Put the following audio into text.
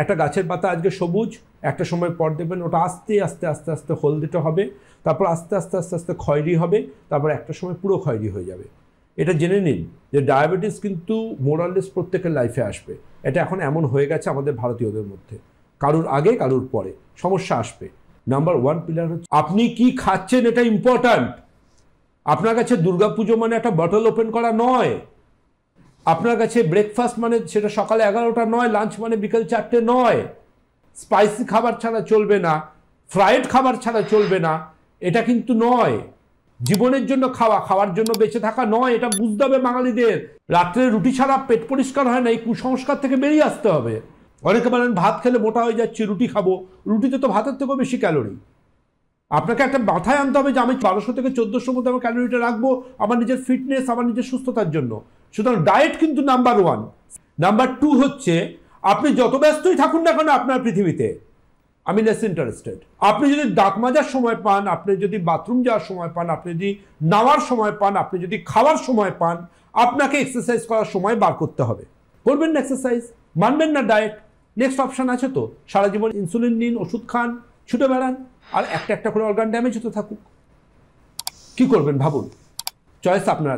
একটা গাছের পাতা আজকে সবুজ, একটা সময় পর দেখবেন ওটা আস্তে আস্তে আস্তে আস্তে হলদেটে হবে, তারপর আস্তে আস্তে আস্তে আস্তে খয়েরি হবে, তারপর একটা সময় পুরো খয়েরি হয়ে যাবে। এটা জেনে নিন যে ডায়াবেটিস কিন্তু মোরাললেস প্রত্যেকের লাইফে আসবে। এটা এখন এমন হয়ে গেছে আমাদের ভারতীয়দের মধ্যে, কারুর আগে কারুর পরে সমস্যা আসবে। নাম্বার 1 পিলার হচ্ছে আপনি কি খাচ্ছেন, এটা ইম্পর্ট্যান্ট। আপনার কাছে দুর্গাপুজো মানে একটা বটল ওপেন করা নয়, আপনার কাছে ব্রেকফাস্ট মানে সেটা সকালে 11টা নয়, লাঞ্চ মানে বিকেল 4টে নয়। স্পাইসি খাবার ছাড়া চলবে না, ফ্রাইড খাবার ছাড়া চলবে না, এটা কিন্তু নয়। জীবনের জন্য খাওয়ার জন্য বেঁচে থাকা নয়, এটা বুঝতে হবে বাঙালিদের। রাত্রে রুটি ছাড়া পেট পরিষ্কার হয় না, এই কুসংস্কার থেকে বেরিয়ে আসতে হবে। অনেকে বলেন ভাত খেলে মোটা হয়ে যাচ্ছি, রুটি খাবো। রুটিতে তো ভাতের থেকেও বেশি ক্যালোরি। আপনাকে একটা মাথায় আনতে হবে যে আমি 1200 থেকে 1400 মধ্যে আমার ক্যালোরিটা রাখবো আমার নিজের ফিটনেস, আমার নিজের সুস্থতার জন্য। সুতরাং ডায়েট কিন্তু নাম্বার 1। নাম্বার 2 হচ্ছে আপনি যত ব্যস্তই থাকুন না কেন আপনার পৃথিবীতে, আমি লেস ইন্টারেস্টেড। আপনি যদি দাঁত মাজার সময় পান, আপনি যদি বাথরুম যাওয়ার সময় পান, আপনি যদি নামার সময় পান, আপনি যদি খাওয়ার সময় পান, আপনাকে এক্সারসাইজ করার সময় বার করতে হবে। করবেন না এক্সারসাইজ, মানবেন না ডায়েট, নেক্সট অপশান আছে তো, সারা জীবন ইনসুলিন নিন, ওষুধ খান, ছুটে বেড়ান, আর একটা একটা করে অর্গান ড্যামেজ হতে থাকুক। কি করবেন ভাবুন, চয়েস আপনার হাতে।